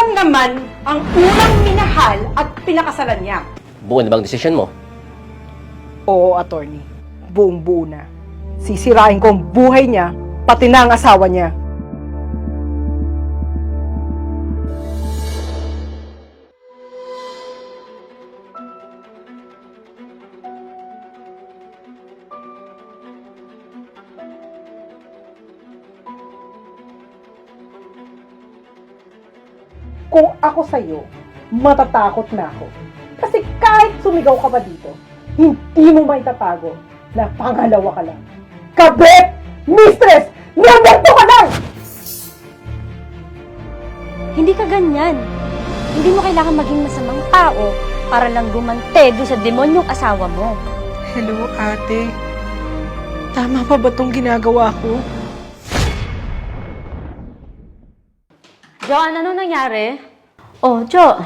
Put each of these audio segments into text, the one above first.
lang naman ang unang minahal at pinakasalan niya. Buo na bang desisyon mo? Oo, attorney. Buong-buo na. Sisirain ko ang buhay niya, pati na ang asawa niya. Kung ako sa'yo, matatakot na ako. Kasi kahit sumigaw ka pa dito, hindi mo maitatago na pangalawa ka lang. Kabit! Mistress! Number 2 ka lang! Hindi ka ganyan. Hindi mo kailangan maging masamang tao para lang gumante doon sa demonyong asawa mo. Hello, ate. Tama pa ba tong ginagawa ko? Joan, ano nangyari? Oh, Jo,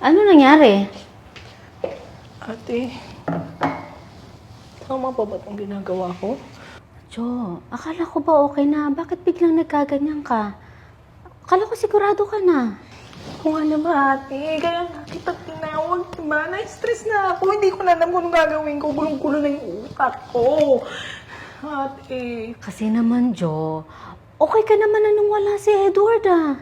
ano nangyari? Ate, tama pa ba tong ginagawa ko? Jo, akala ko ba okay na? Bakit biglang nagkaganyan ka? Akala ko sigurado ka na. Kung ano ba, ate? Kaya nga kita tinawag, diba? Na-stress na ako. Hindi ko na alam kung anong gagawin ko. Gulong-gulo na yung utak ko. Ate. Kasi naman, Jo, okay ka naman na nung wala si Edward, ah.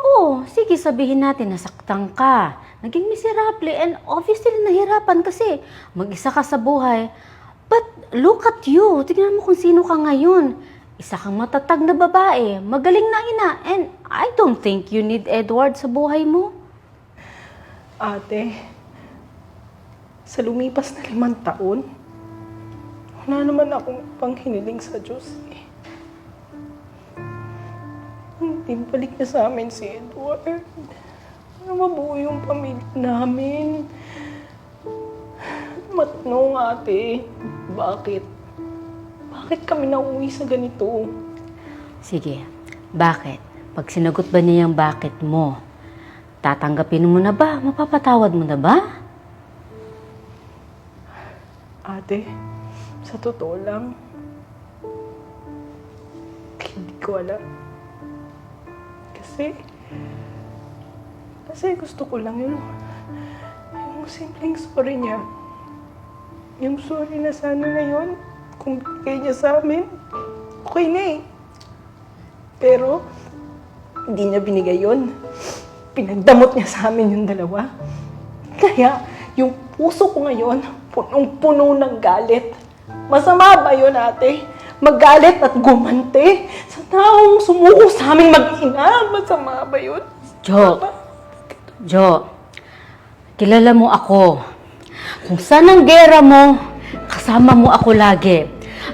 Oo, sige, sabihin natin nasaktan ka. Naging miserable and obviously nahirapan kasi mag-isa ka sa buhay. But look at you. Tingnan mo kung sino ka ngayon. Isa kang matatag na babae, magaling na ina, and I don't think you need Edward sa buhay mo. Ate, sa lumipas na 5 taon, wala naman akong panghiniling sa Diyos eh. Hindi balik niya sa amin si Edward. Na mabuo yung pamilya namin. Matnong ate, bakit? Bakit kami nauwi sa ganito? Sige, bakit? Pag sinagot ba niya yung bakit mo, tatanggapin mo na ba? Mapapatawad mo na ba? Ate, sa totoo lang, hindi ko alam. Kasi gusto ko lang yung simpleng sorry niya. Yung sorry na sana ngayon, kung bigay niya sa amin, okay na eh. Pero, hindi niya binigay yun. Pinagdamot niya sa amin yung dalawa. Kaya, yung puso ko ngayon, punong-puno ng galit. Masama ba yun, ate? Magalit at gumante sa taong sumuko sa aming mag-ina. Masama ba yun? Jo, kilala mo ako. Kung saan ang gera mo, kasama mo ako lagi.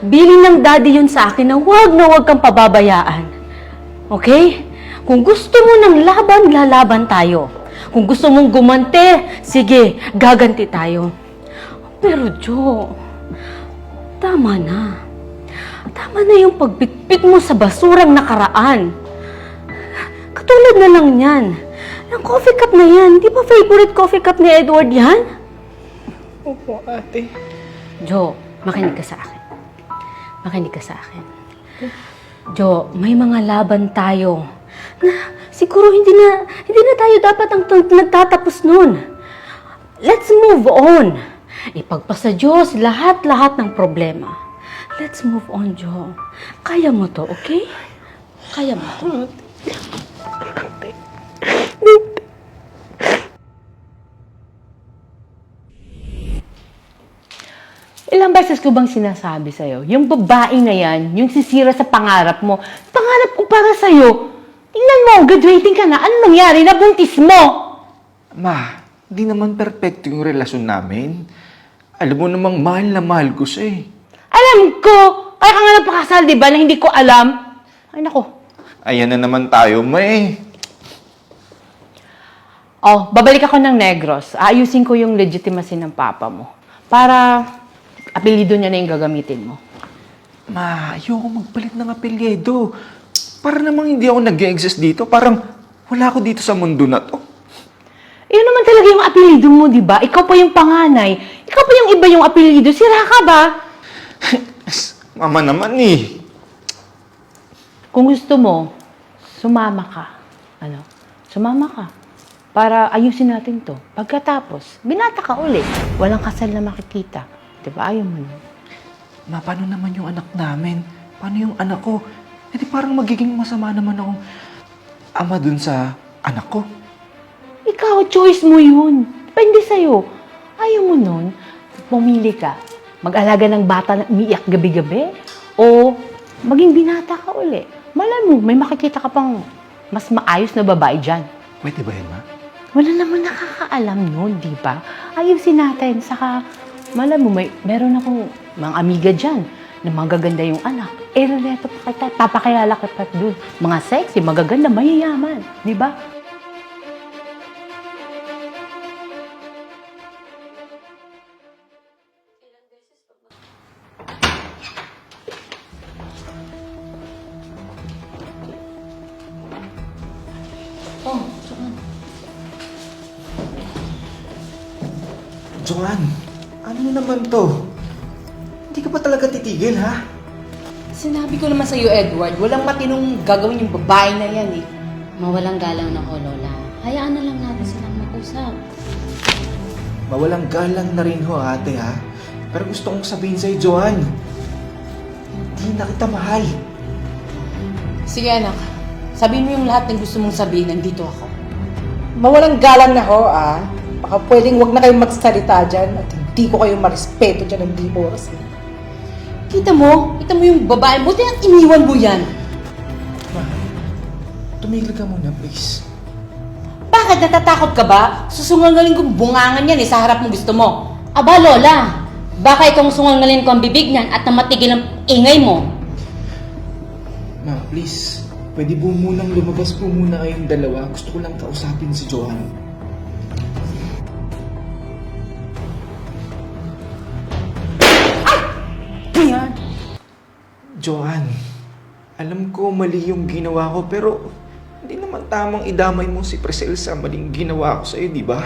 Bilin ng daddy yun sa akin na huwag kang pababayaan. Okay? Kung gusto mo ng laban, lalaban tayo. Kung gusto mong gumante, sige, gaganti tayo. Pero Jo, tama na. Tama na yung pagbitbit mo sa basurang nakaraan. Katulad na lang yan. Ang coffee cup na yan. Di ba favorite coffee cup ni Edward yan? Opo, ate. Jo, makinig ka sa akin. Makinig ka sa akin. Jo, may mga laban tayo na siguro hindi na tayo dapat ang nagtatapos nun. Let's move on. Ipagpasa Diyos lahat-lahat ng problema. Let's move on, Jo. Kaya mo to, okay? Kaya mo to. Ilang beses ko bang sinasabi sa'yo, yung babae na yan, yung sisira sa pangarap mo, pangarap ko para sa'yo. Tingnan mo, graduating ka na, ano nangyari? Nabuntis mo! Ma, di naman perpekto yung relasyon namin. Alam mo namang mahal na mahal ko siya eh. Alam ko! Kaya ka nga napakasal, di ba, na hindi ko alam? Ay, nako. Ayan na naman tayo, ma eh. Oh, babalik ako ng Negros. Aayusin ko yung legitimacy ng papa mo. Para apelyido niya na yung gagamitin mo. Ma, ayoko magpalit ng apelyido. Para namang hindi ako nag-exist dito. Parang wala ako dito sa mundo na to. Yun naman talaga yung apelyido mo, di ba? Ikaw pa yung panganay. Ikaw pa yung iba yung apelyido. Sira ka ba? Mama naman eh. Kung gusto mo, sumama ka. Ano? Sumama ka. Para ayusin natin to. Pagkatapos, binata ka uli. Walang kasal na makikita. Diba? Ayaw mo na. Ma, paano naman yung anak namin? Paano yung anak ko? Eh di parang magiging masama naman akong ama dun sa anak ko. Ikaw, choice mo yun. Depende sa'yo. Ayaw mo nun, pumili ka. Mag-alaga ng bata na umiiyak gabi-gabi o maging binata ka uli. Malay mo, may makikita ka pang mas maayos na babae dyan. Pwede ba yan, Ma? Wala naman nakakaalam nun, di ba? Ayusin natin. Saka, malay mo, meron akong mga amiga dyan na magaganda yung anak. Eh, reto pa kita, papakilala kita dun. Mga sexy, magaganda, mayayaman. Di ba? Joanne, ano naman to? Hindi ka pa talaga titigil, ha? Sinabi ko naman sa'yo, Edward, walang matinong gagawin yung babae na yan eh. Mawalang galang na ho, Lola. Hayaan na lang natin silang mag-usap. Mawalang galang na rin ho, ate, ha? Pero gusto kong sabihin sa'yo, Joanne, hindi na kita mahal. Sige anak, sabihin mo yung lahat ng gusto mong sabihin, nandito ako. Mawalang galang na ho, ah. Baka pwedeng wag na kayong magsalita dyan at hindi ko kayo marespeto dyan ng divorce. Kita mo yung babae, buti ang iniwan mo yan. Ma, tumigil ka muna, please. Bakit natatakot ka ba? Susungaling kong bungangan yan eh, sa harap mo gusto mo. Aba, Lola! Baka itong sungalngalin ko ang bibig niyan at namatigil ang ingay mo. Ma, please. Pwede po munang lumabas po muna kayong dalawa. Gusto ko lang kausapin si Joanne. Yan. Joanne, alam ko mali yung ginawa ko pero hindi naman tamang idamay mo si Priscilla sa maling ginawa ko sa'yo, di ba?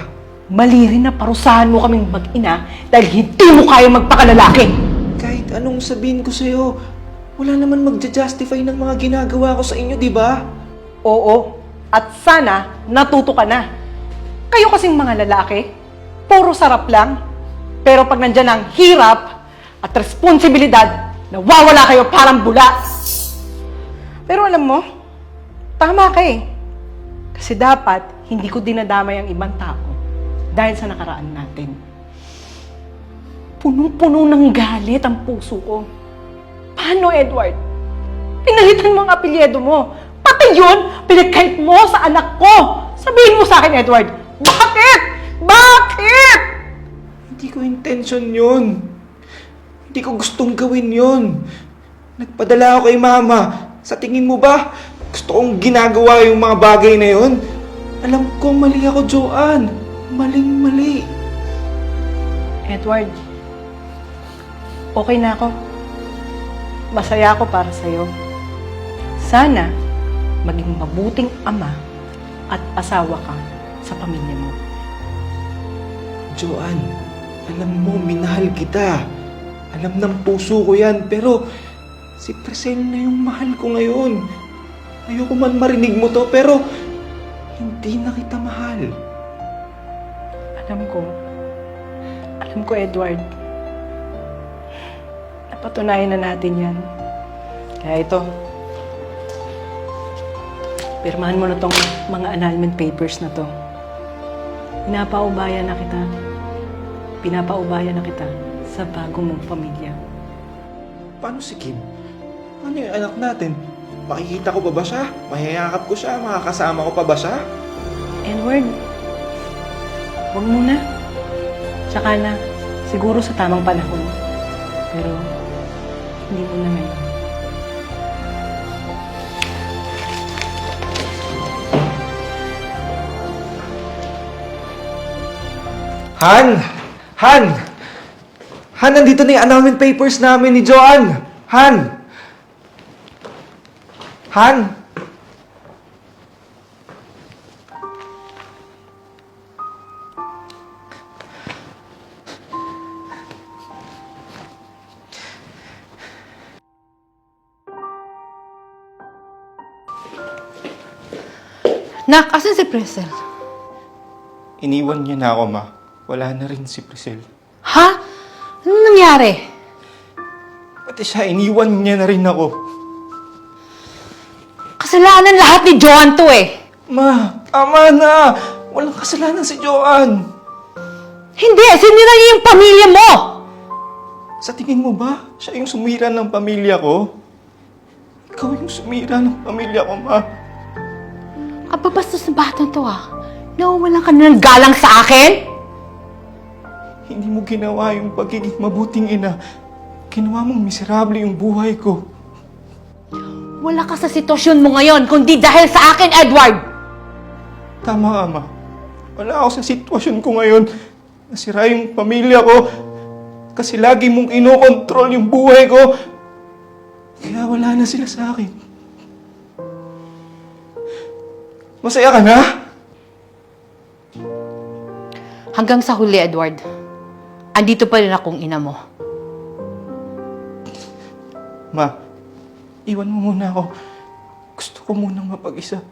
Mali rin na parusahan mo kaming mag-ina dahil hindi mo kaya magpakalalaki. Kahit anong sabihin ko sa'yo, wala naman magja-justify ng mga ginagawa ko sa inyo, di ba? Oo, at sana natuto ka na. Kayo kasing mga lalaki, puro sarap lang. Pero pag nandyan ang hirap at responsibilidad, nawawala kayo parang bula. Pero alam mo, tama ka eh. Kasi dapat hindi ko dinadamay ang ibang tao dahil sa nakaraan natin. Punong-puno ng galit ang puso ko. Paano, Edward? Pinalitan mo ang apelyido mo. Pati yun, pinagkait mo sa anak ko. Sabihin mo sa akin, Edward, bakit? Bakit? Hindi ko intention yun. Hindi ko gustong gawin yun. Nagpadala ako kay Mama. Sa tingin mo ba, gusto kong ginagawa yung mga bagay na yun? Alam ko mali ako, Joanne. Maling-mali. Edward, okay na ako. Masaya ako para sa'yo. Sana maging mabuting ama at asawa ka sa pamilya mo. Joanne, alam mo, minahal kita. Alam ng puso ko yan, pero si Priscilla na yung mahal ko ngayon. Ayoko man marinig mo to, pero hindi na kita mahal. Alam ko, Edward. Napatunayan na natin yan. Kaya ito, pirmahan mo na tong mga annulment papers na to. Pinapaubaya na kita sa bago mong pamilya. Paano si Kim? Ano yung anak natin? Makikita ko pa ba siya? Mahiyakap ko siya? Makakasama ko pa ba siya? Edward, huwag muna. Tsaka na, siguro sa tamang panahon. Pero, hindi muna ngayon. Han! Han! Han, nandito na yung annulment papers namin ni Joanne! Han! Han! Nak, asan si Priscel? Iniwan niya na ako, Ma. Wala na rin si Priscel. Ha? Anong nangyari? Pati siya, iniwan niya na rin ako. Kasalanan lahat ni Joan to eh. Ma, tama na! Walang kasalanan si Joanne. Hindi, sinira niya yung pamilya mo! Sa tingin mo ba, siya yung sumira ng pamilya ko? Ikaw yung sumira ng pamilya ko, Ma. Kababastos na batang to ah. Nawawalan ka na ng galang sa akin? Hindi mo ginawa yung pagiging mabuting ina. Ginawa mong miserable yung buhay ko. Wala ka sa sitwasyon mo ngayon, kundi dahil sa akin, Edward! Tama ka, Ma. Wala ako sa sitwasyon ko ngayon. Nasira yung pamilya ko. Kasi lagi mong inokontrol yung buhay ko. Kaya wala na sila sa akin. Masaya ka na? Hanggang sa huli, Edward. Andito pa rin akong ina mo. Ma, iwan mo muna ako. Gusto ko munang mapag-isa.